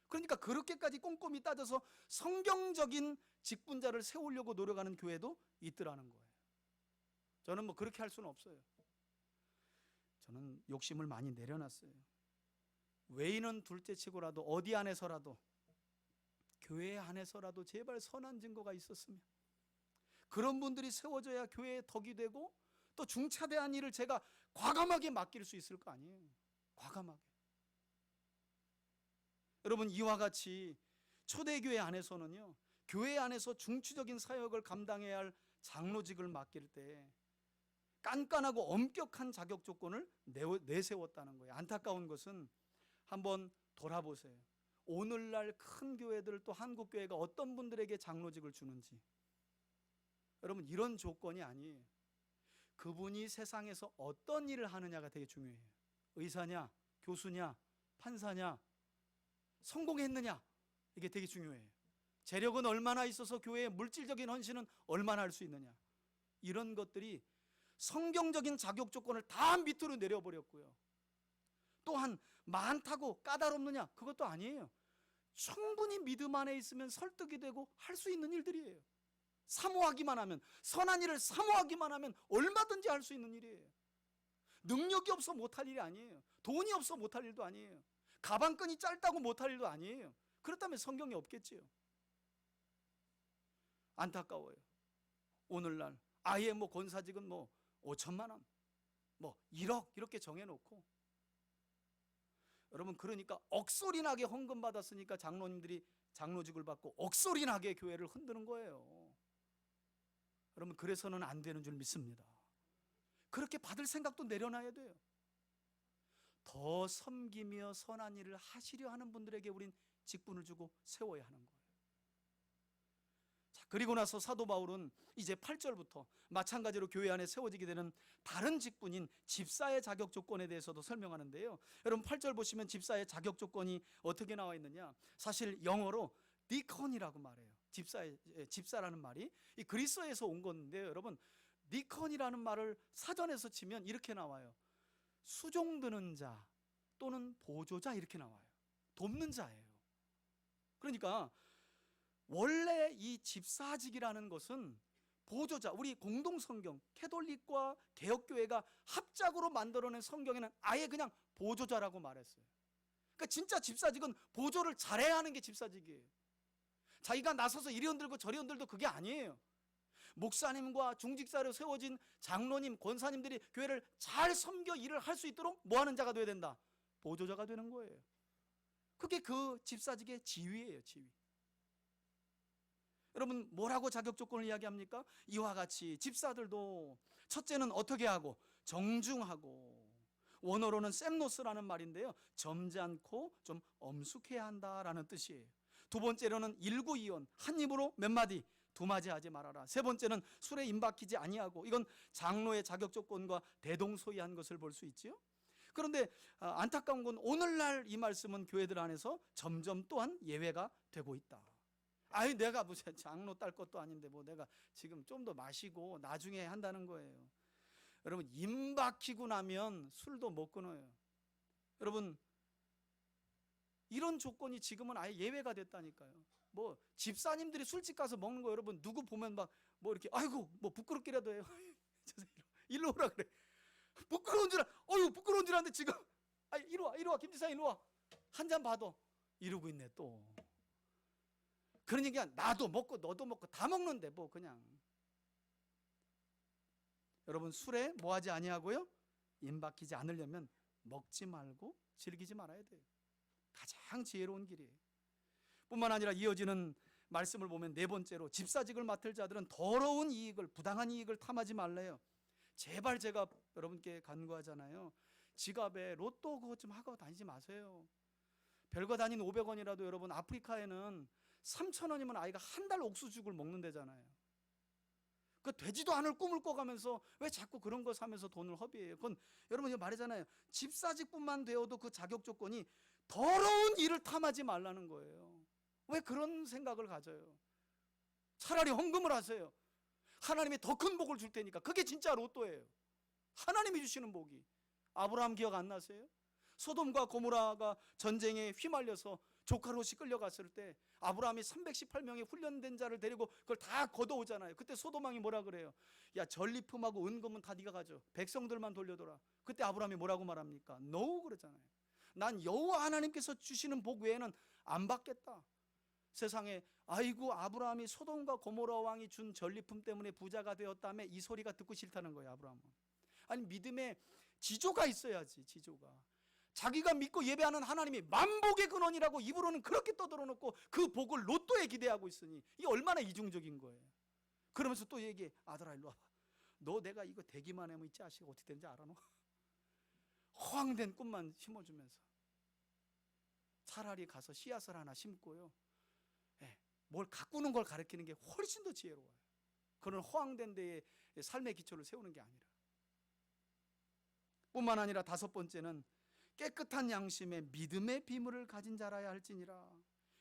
그러니까 그렇게까지 꼼꼼히 따져서 성경적인 직분자를 세우려고 노력하는 교회도 있더라는 거예요. 저는 뭐 그렇게 할 수는 없어요. 저는 욕심을 많이 내려놨어요. 외인은 둘째치고라도 어디 안에서라도, 교회 안에서라도 제발 선한 증거가 있었으면. 그런 분들이 세워져야 교회의 덕이 되고 또 중차대한 일을 제가 과감하게 맡길 수 있을 거 아니에요. 과감하게. 여러분, 이와 같이 초대교회 안에서는요, 교회 안에서 중추적인 사역을 감당해야 할 장로직을 맡길 때 깐깐하고 엄격한 자격 조건을 내세웠다는 거예요. 안타까운 것은 한번 돌아보세요. 오늘날 큰 교회들, 또 한국교회가 어떤 분들에게 장로직을 주는지. 여러분, 이런 조건이 아니에요. 그분이 세상에서 어떤 일을 하느냐가 되게 중요해요. 의사냐, 교수냐, 판사냐, 성공했느냐, 이게 되게 중요해요. 재력은 얼마나 있어서 교회의 물질적인 헌신은 얼마나 할 수 있느냐. 이런 것들이 성경적인 자격 조건을 다 밑으로 내려버렸고요. 또한 많다고 까다롭느냐, 그것도 아니에요. 충분히 믿음 안에 있으면 설득이 되고 할 수 있는 일들이에요. 사모하기만 하면, 선한 일을 사모하기만 하면 얼마든지 할 수 있는 일이에요. 능력이 없어 못할 일이 아니에요. 돈이 없어 못할 일도 아니에요. 가방끈이 짧다고 못할 일도 아니에요. 그렇다면 성경이 없겠지요. 안타까워요. 오늘날 아예 권사직은 5천만 원, 1억 이렇게 정해놓고, 여러분, 그러니까 억소리나게 헌금 받았으니까 장로님들이 장로직을 받고 억소리나게 교회를 흔드는 거예요. 여러분, 그래서는 안 되는 줄 믿습니다. 그렇게 받을 생각도 내려놔야 돼요. 더 섬기며 선한 일을 하시려 하는 분들에게 우린 직분을 주고 세워야 하는 거예요. 자, 그리고 나서 사도 바울은 이제 8절부터 마찬가지로 교회 안에 세워지게 되는 다른 직분인 집사의 자격 조건에 대해서도 설명하는데요. 여러분, 8절 보시면 집사의 자격 조건이 어떻게 나와 있느냐. 사실 영어로 디컨이라고 말해요. 집사라는 말이 이 그리스어에서 온 건데요. 여러분, 디컨이라는 말을 사전에서 치면 이렇게 나와요. 수종드는 자 또는 보조자, 이렇게 나와요. 돕는 자예요. 그러니까 원래 이 집사직이라는 것은 보조자, 우리 공동성경 캐톨릭과 개혁교회가 합작으로 만들어낸 성경에는 아예 그냥 보조자라고 말했어요. 그러니까 진짜 집사직은 보조를 잘해야 하는 게 집사직이에요. 자기가 나서서 이리 흔들고 저리 흔들도 그게 아니에요. 목사님과 중직사로 세워진 장로님, 권사님들이 교회를 잘 섬겨 일을 할 수 있도록 뭐 하는 자가 돼야 된다? 보조자가 되는 거예요. 그게 그 집사직의 지위예요, 지위. 여러분, 뭐라고 자격 조건을 이야기합니까? 이와 같이 집사들도 첫째는 어떻게 하고? 정중하고, 원어로는 셈노스라는 말인데요, 점잖고 좀 엄숙해야 한다라는 뜻이에요. 두 번째로는 일구이온, 한 입으로 몇 마디, 두 마디 하지 말아라. 세 번째는 술에 임박히지 아니하고, 이건 장로의 자격 조건과 대동소이한 것을 볼 수 있지요. 그런데 안타까운 건 오늘날 이 말씀은 교회들 안에서 점점 또한 예외가 되고 있다. 아니, 내가 무슨 장로 딸 것도 아닌데 내가 지금 좀 더 마시고 나중에 한다는 거예요. 여러분, 임박히고 나면 술도 못 끊어요. 여러분, 이런 조건이 지금은 아예 예외가 됐다니까요. 집사님들이 술집 가서 먹는 거, 여러분 누구 보면 이렇게 아이고 부끄럽기라도 해요. 일로 오라 그래. 부끄러운 줄 알았는데 지금 이리 와 김지사, 이리 와, 한 잔 받아, 이러고 있네 또. 그러니까 나도 먹고 너도 먹고 다 먹는데 그냥. 여러분, 술에 뭐하지 아니하고요, 임박히지 않으려면 먹지 말고 즐기지 말아야 돼요. 가장 지혜로운 길이에요. 뿐만 아니라 이어지는 말씀을 보면 네 번째로 집사직을 맡을 자들은 더러운 이익을, 부당한 이익을 탐하지 말래요. 제발 제가 여러분께 간구하잖아요. 지갑에 로또 그것 좀 하고 다니지 마세요. 별거 다닌 500원이라도 여러분, 아프리카에는 3,000원이면 아이가 한 달 옥수수죽을 먹는다잖아요. 그 되지도 않을 꿈을 꿔가면서 왜 자꾸 그런 거 사면서 돈을 허비해요? 그건 여러분 말하잖아요. 집사직뿐만 되어도 그 자격 조건이 더러운 일을 탐하지 말라는 거예요. 왜 그런 생각을 가져요? 차라리 헌금을 하세요. 하나님이 더 큰 복을 줄 테니까. 그게 진짜 로또예요. 하나님이 주시는 복이. 아브라함 기억 안 나세요? 소돔과 고모라가 전쟁에 휘말려서 조카 롯이 끌려갔을 때 아브라함이 318명의 훈련된 자를 데리고 그걸 다 걷어오잖아요. 그때 소돔 왕이 뭐라 그래요? 야, 전리품하고 은금은 다 네가 가져. 백성들만 돌려둬라. 그때 아브라함이 뭐라고 말합니까? No 그러잖아요. 난 여호와 하나님께서 주시는 복 외에는 안 받겠다. 세상에 아이고 아브라함이 소돔과 고모라 왕이 준 전리품 때문에 부자가 되었다며 이 소리가 듣고 싫다는 거예요. 아브라함은. 아니 믿음에 지조가 있어야지. 지조가. 자기가 믿고 예배하는 하나님이 만복의 근원이라고 입으로는 그렇게 떠들어놓고 그 복을 로또에 기대하고 있으니 이게 얼마나 이중적인 거예요. 그러면서 또 얘기해. 아들아 일로 와봐. 너 내가 이거 되기만 하면 이 자식 어떻게 되는지 알아 너? 허황된 꿈만 심어주면서 차라리 가서 씨앗을 하나 심고요, 뭘 가꾸는 걸 가르치는 게 훨씬 더 지혜로워요. 그런 허황된 데에 삶의 기초를 세우는 게 아니라. 뿐만 아니라 다섯 번째는 깨끗한 양심에 믿음의 비밀을 가진 자라야 할지니라.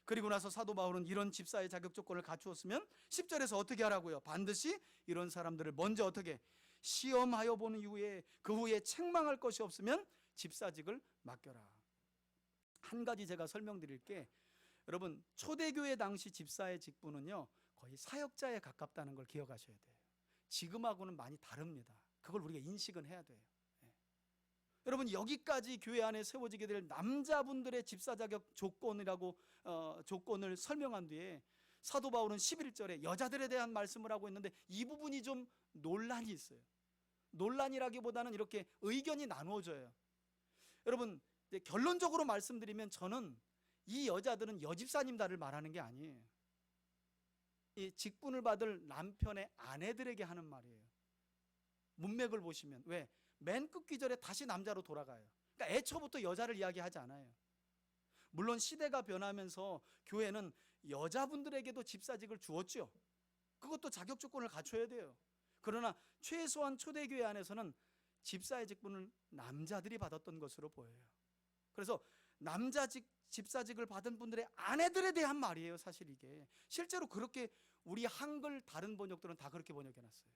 그리고 나서 사도 바울은 이런 집사의 자격 조건을 갖추었으면 10절에서 어떻게 하라고요? 반드시 이런 사람들을 먼저 어떻게 시험하여 보는 이후에 그 후에 책망할 것이 없으면 집사직을 맡겨라. 한 가지 제가 설명드릴게. 여러분 초대교회 당시 집사의 직분은요 거의 사역자에 가깝다는 걸 기억하셔야 돼요. 지금하고는 많이 다릅니다. 그걸 우리가 인식은 해야 돼요. 여러분 여기까지 교회 안에 세워지게 될 남자분들의 집사 자격 조건이라고 조건을 설명한 뒤에 사도 바울은 11절에 여자들에 대한 말씀을 하고 있는데 이 부분이 좀 논란이 있어요. 논란이라기보다는 이렇게 의견이 나누어져요. 여러분 결론적으로 말씀드리면 저는 이 여자들은 여집사님다를 말하는 게 아니에요. 이 직분을 받을 남편의 아내들에게 하는 말이에요. 문맥을 보시면 왜? 맨 끝 귀절에 다시 남자로 돌아가요. 그러니까 애초부터 여자를 이야기하지 않아요. 물론 시대가 변하면서 교회는 여자분들에게도 집사직을 주었죠. 그것도 자격 조건을 갖춰야 돼요. 그러나 최소한 초대교회 안에서는 집사의 직분을 남자들이 받았던 것으로 보여요. 그래서 집사직을 받은 분들의 아내들에 대한 말이에요. 사실 이게 실제로 그렇게 우리 한글 다른 번역들은 다 그렇게 번역해놨어요.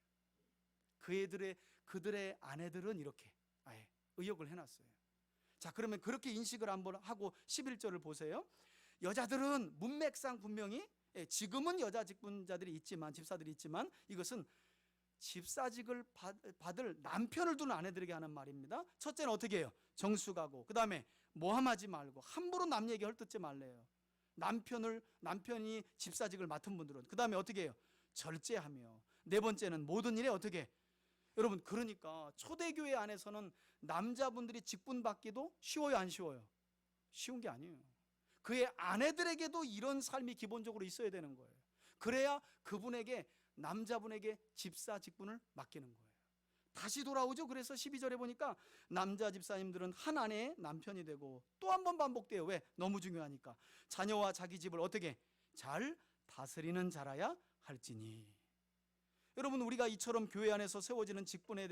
그들의 아내들은 이렇게 아예 의역을 해놨어요. 자, 그러면 그렇게 인식을 한번 하고 11절을 보세요. 여자들은 문맥상 분명히 지금은 여자 직분자들이 있지만 집사들이 있지만 이것은 집사직을 받을 남편을 두는 아내들에게 하는 말입니다. 첫째는 어떻게 해요? 정숙하고, 그 다음에 모함하지 말고 함부로 남 얘기 헐뜯지 말래요. 남편이 집사직을 맡은 분들은 그 다음에 어떻게 해요? 절제하며. 네 번째는 모든 일에 어떻게 해? 여러분 그러니까 초대교회 안에서는 남자분들이 직분 받기도 쉬워요, 안 쉬워요? 쉬운 게 아니에요. 그의 아내들에게도 이런 삶이 기본적으로 있어야 되는 거예요. 그래야 그분에게 남자분에게 집사 직분을 맡기는 거예요. 다시 돌아오죠. 그래서 12절에 보니까 남자 집사님들은 한 아내의 남편이 되고 또 한 번 반복돼요. 왜? 너무 중요하니까. 자녀와 자기 집을 어떻게 잘 다스리는 자라야 할지니. 여러분 우리가 이처럼 교회 안에서 세워지는 직분에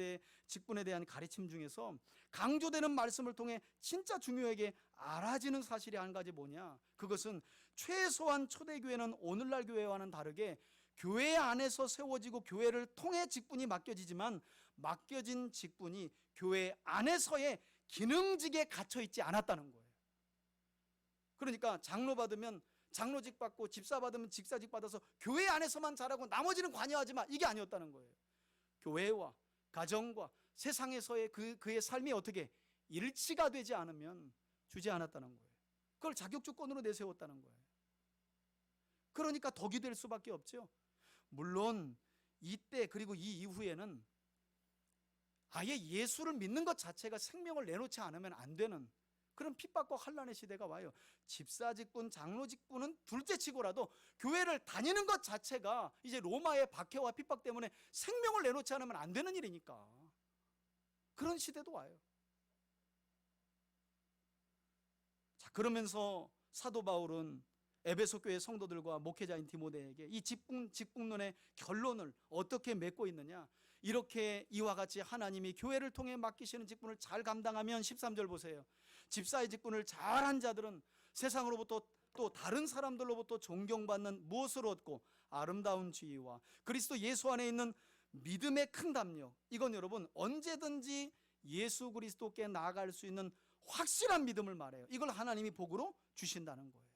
대한 가르침 중에서 강조되는 말씀을 통해 진짜 중요하게 알아지는 사실이 한 가지 뭐냐? 그것은 최소한 초대교회는 오늘날 교회와는 다르게 교회 안에서 세워지고 교회를 통해 직분이 맡겨지지만 맡겨진 직분이 교회 안에서의 기능직에 갇혀있지 않았다는 거예요. 그러니까 장로 받으면 장로직 받고 집사 받으면 집사직 받아서 교회 안에서만 잘하고 나머지는 관여하지 마, 이게 아니었다는 거예요. 교회와 가정과 세상에서의 그의 삶이 어떻게 일치가 되지 않으면 주지 않았다는 거예요. 그걸 자격 조건으로 내세웠다는 거예요. 그러니까 덕이 될 수밖에 없죠. 물론 이때 그리고 이 이후에는 아예 예수를 믿는 것 자체가 생명을 내놓지 않으면 안 되는 그런 핍박과 환난의 시대가 와요. 집사 직분, 장로 직분은 둘째치고라도 교회를 다니는 것 자체가 이제 로마의 박해와 핍박 때문에 생명을 내놓지 않으면 안 되는 일이니까 그런 시대도 와요. 자, 그러면서 사도 바울은 에베소 교회 성도들과 목회자인 디모데에게 이 직분론의 결론을 어떻게 맺고 있느냐? 이렇게 이와 같이 하나님이 교회를 통해 맡기시는 직분을 잘 감당하면 13절 보세요. 집사의 직분을 잘한 자들은 세상으로부터 또 다른 사람들로부터 존경받는 무엇을 얻고 아름다운 지위와 그리스도 예수 안에 있는 믿음의 큰 담력. 이건 여러분 언제든지 예수 그리스도께 나아갈 수 있는 확실한 믿음을 말해요. 이걸 하나님이 복으로 주신다는 거예요.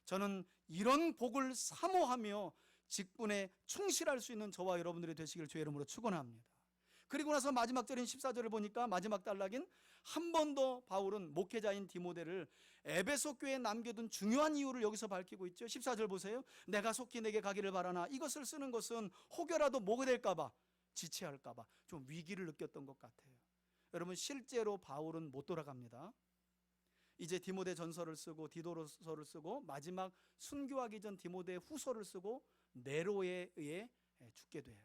저는 이런 복을 사모하며 직분에 충실할 수 있는 저와 여러분들이 되시길 주의 이름으로 축원합니다. 그리고 나서 마지막 절인 14절을 보니까 마지막 단락인 한 번 더 바울은 목회자인 디모데를 에베소 교회에 남겨둔 중요한 이유를 여기서 밝히고 있죠. 14절 보세요. 내가 속히 내게 가기를 바라나. 이것을 쓰는 것은 혹여라도 뭐가 될까 봐, 지체할까 봐 좀 위기를 느꼈던 것 같아요. 여러분, 실제로 바울은 못 돌아갑니다. 이제 디모데 전서를 쓰고 디도서를 쓰고 마지막 순교하기 전 디모데 후서를 쓰고 네로에 의해 죽게 돼요.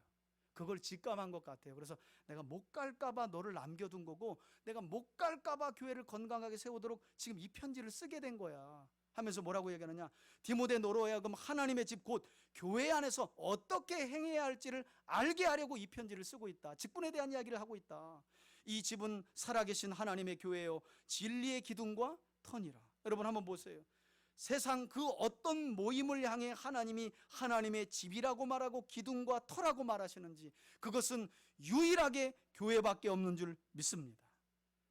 그걸 직감한 것 같아요. 그래서 내가 못 갈까 봐 너를 남겨둔 거고, 내가 못 갈까 봐 교회를 건강하게 세우도록 지금 이 편지를 쓰게 된 거야 하면서 뭐라고 얘기하느냐, 디모데 너로 하여금 하나님의 집 곧 교회 안에서 어떻게 행해야 할지를 알게 하려고 이 편지를 쓰고 있다. 직분에 대한 이야기를 하고 있다. 이 집은 살아계신 하나님의 교회요 진리의 기둥과 터니라. 여러분 한번 보세요. 세상 그 어떤 모임을 향해 하나님이 하나님의 집이라고 말하고 기둥과 터라고 말하시는지, 그것은 유일하게 교회밖에 없는 줄 믿습니다.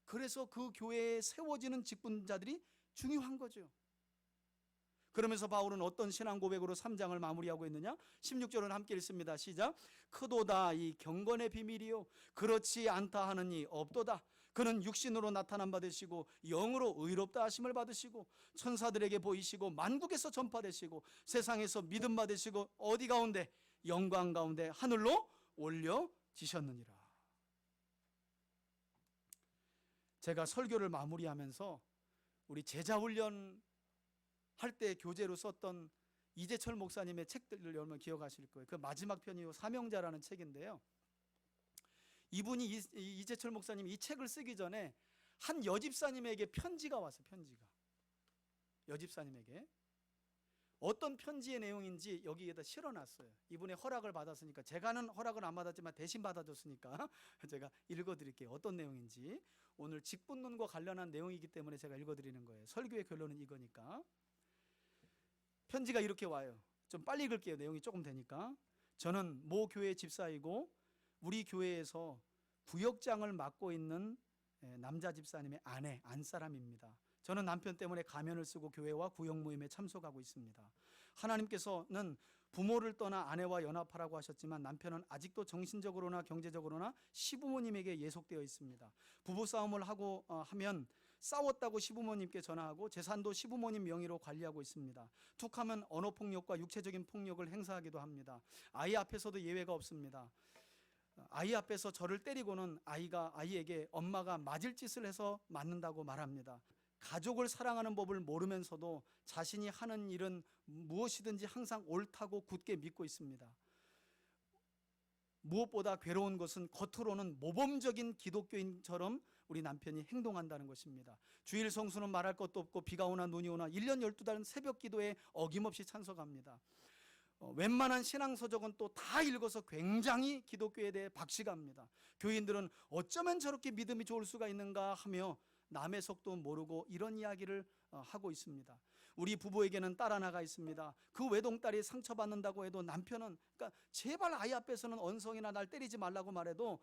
그래서 그 교회에 세워지는 직분자들이 중요한 거죠. 그러면서 바울은 어떤 신앙 고백으로 3장을 마무리하고 있느냐, 16절을 함께 읽습니다. 시작. 크도다 이 경건의 비밀이요 그렇지 않다 하는 이 없도다. 그는 육신으로 나타난 바 되시고 영으로 의롭다 하심을 받으시고 천사들에게 보이시고 만국에서 전파되시고 세상에서 믿음 받으시고 어디 가운데? 영광 가운데 하늘로 올려지셨느니라. 제가 설교를 마무리하면서 우리 제자훈련 할 때 교재로 썼던 이재철 목사님의 책들을 여러분 기억하실 거예요. 그 마지막 편이 사명자라는 책인데요. 이분이 이재철 목사님이 이 책을 쓰기 전에 한 여집사님에게 편지가 왔어요. 편지가 여집사님에게 어떤 편지의 내용인지 여기에다 실어놨어요. 이분의 허락을 받았으니까, 제가는 허락을 안 받았지만 대신 받아줬으니까 제가 읽어드릴게요. 어떤 내용인지. 오늘 직분론과 관련한 내용이기 때문에 제가 읽어드리는 거예요. 설교의 결론은 이거니까. 편지가 이렇게 와요. 좀 빨리 읽을게요. 내용이 조금 되니까. 저는 모 교회 집사이고 우리 교회에서 부역장을 맡고 있는 남자 집사님의 아내, 안사람입니다. 저는 남편 때문에 가면을 쓰고 교회와 구역 모임에 참석하고 있습니다. 하나님께서는 부모를 떠나 아내와 연합하라고 하셨지만 남편은 아직도 정신적으로나 경제적으로나 시부모님에게 예속되어 있습니다. 부부싸움을 하면 싸웠다고 시부모님께 전화하고 재산도 시부모님 명의로 관리하고 있습니다. 툭하면 언어폭력과 육체적인 폭력을 행사하기도 합니다. 아이 앞에서도 예외가 없습니다. 아이 앞에서 저를 때리고는 아이에게 엄마가 맞을 짓을 해서 맞는다고 말합니다. 가족을 사랑하는 법을 모르면서도 자신이 하는 일은 무엇이든지 항상 옳다고 굳게 믿고 있습니다. 무엇보다 괴로운 것은 겉으로는 모범적인 기독교인처럼 우리 남편이 행동한다는 것입니다. 주일 성수는 말할 것도 없고 비가 오나 눈이 오나 1년 12달 새벽 기도에 어김없이 참석합니다. 웬만한 신앙서적은 또 다 읽어서 굉장히 기독교에 대해 박식합니다. 교인들은 어쩌면 저렇게 믿음이 좋을 수가 있는가 하며 남의 속도 모르고 이런 이야기를 하고 있습니다. 우리 부부에게는 딸 하나가 있습니다. 그 외동딸이 상처받는다고 해도 남편은, 그러니까 제발 아이 앞에서는 언성이나 날 때리지 말라고 말해도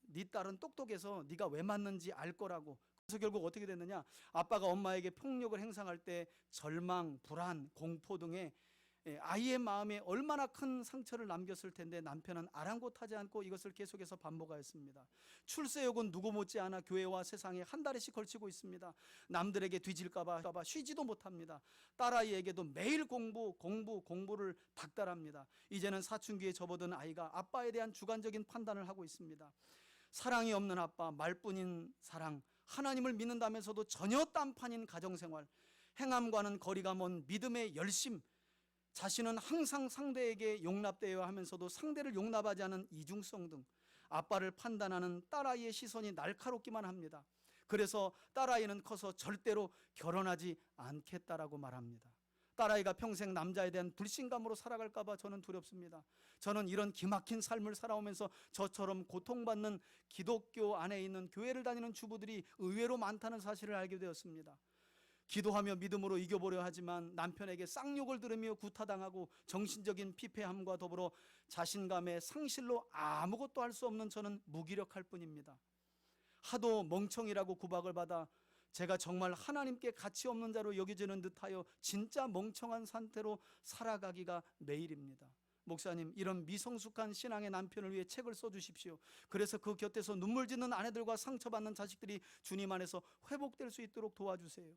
네 딸은 똑똑해서 네가 왜 맞는지 알 거라고. 그래서 결국 어떻게 됐느냐, 아빠가 엄마에게 폭력을 행사할 때 절망, 불안, 공포 등의 아이의 마음에 얼마나 큰 상처를 남겼을 텐데 남편은 아랑곳하지 않고 이것을 계속해서 반복하였습니다. 출세욕은 누구 못지않아 교회와 세상에 한 달씩 걸치고 있습니다. 남들에게 뒤질까봐 쉬지도 못합니다. 딸아이에게도 매일 공부를 닥달합니다. 이제는 사춘기에 접어든 아이가 아빠에 대한 주관적인 판단을 하고 있습니다. 사랑이 없는 아빠, 말뿐인 사랑, 하나님을 믿는다면서도 전혀 딴판인 가정생활, 행함과는 거리가 먼 믿음의 열심, 자신은 항상 상대에게 용납되어야 하면서도 상대를 용납하지 않은 이중성 등 아빠를 판단하는 딸아이의 시선이 날카롭기만 합니다. 그래서 딸아이는 커서 절대로 결혼하지 않겠다라고 말합니다. 딸아이가 평생 남자에 대한 불신감으로 살아갈까 봐 저는 두렵습니다. 저는 이런 기막힌 삶을 살아오면서 저처럼 고통받는 기독교 안에 있는 교회를 다니는 주부들이 의외로 많다는 사실을 알게 되었습니다. 기도하며 믿음으로 이겨보려 하지만 남편에게 쌍욕을 들으며 구타당하고 정신적인 피폐함과 더불어 자신감의 상실로 아무것도 할 수 없는 저는 무기력할 뿐입니다. 하도 멍청이라고 구박을 받아 제가 정말 하나님께 가치 없는 자로 여겨지는 듯하여 진짜 멍청한 상태로 살아가기가 매일입니다. 목사님, 이런 미성숙한 신앙의 남편을 위해 책을 써주십시오. 그래서 그 곁에서 눈물 짓는 아내들과 상처받는 자식들이 주님 안에서 회복될 수 있도록 도와주세요.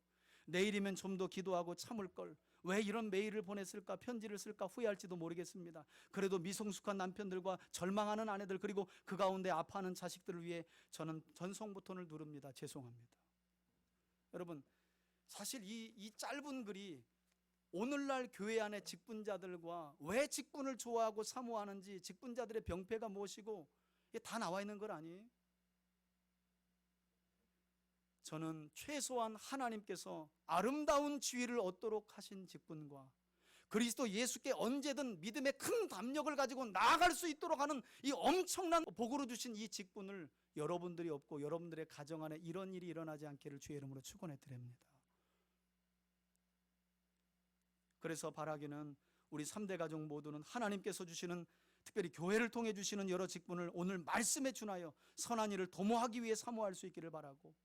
내일이면 좀 더 기도하고 참을 걸, 왜 이런 메일을 보냈을까, 편지를 쓸까 후회할지도 모르겠습니다. 그래도 미성숙한 남편들과 절망하는 아내들, 그리고 그 가운데 아파하는 자식들을 위해 저는 전송 버튼을 누릅니다. 죄송합니다. 여러분, 사실 이 짧은 글이 오늘날 교회 안의 직분자들과 왜 직분을 좋아하고 사모하는지, 직분자들의 병폐가 무엇이고, 이게 다 나와 있는 걸 아니에요? 저는 최소한 하나님께서 아름다운 지위를 얻도록 하신 직분과 그리스도 예수께 언제든 믿음의 큰 담력을 가지고 나아갈 수 있도록 하는 이 엄청난 복으로 주신 이 직분을 여러분들이 얻고 여러분들의 가정 안에 이런 일이 일어나지 않기를 주의 이름으로 축원해 드립니다. 그래서 바라기는 우리 3대 가족 모두는 하나님께서 주시는, 특별히 교회를 통해 주시는 여러 직분을 오늘 말씀에 준하여 선한 일을 도모하기 위해 사모할 수 있기를 바라고,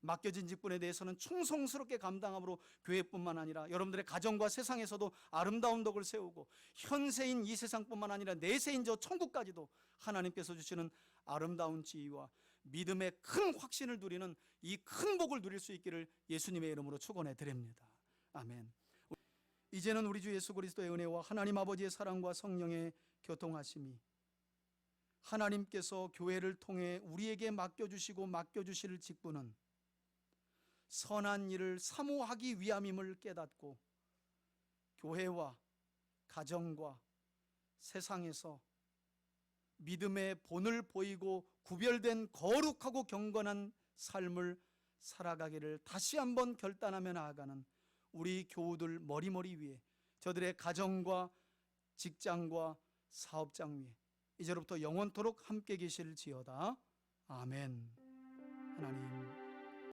맡겨진 직분에 대해서는 충성스럽게 감당함으로 교회뿐만 아니라 여러분들의 가정과 세상에서도 아름다운 덕을 세우고, 현세인 이 세상뿐만 아니라 내세인 저 천국까지도 하나님께서 주시는 아름다운 지위와 믿음의 큰 확신을 누리는 이 큰 복을 누릴 수 있기를 예수님의 이름으로 축원해 드립니다. 아멘. 이제는 우리 주 예수 그리스도의 은혜와 하나님 아버지의 사랑과 성령의 교통하심이, 하나님께서 교회를 통해 우리에게 맡겨주시고 맡겨주실 직분은 선한 일을 사모하기 위함임을 깨닫고, 교회와 가정과 세상에서 믿음의 본을 보이고 구별된 거룩하고 경건한 삶을 살아가기를 다시 한번 결단하며 나아가는 우리 교우들 머리머리 위에, 저들의 가정과 직장과 사업장 위에 이제로부터 영원토록 함께 계실지어다. 아멘. 하나님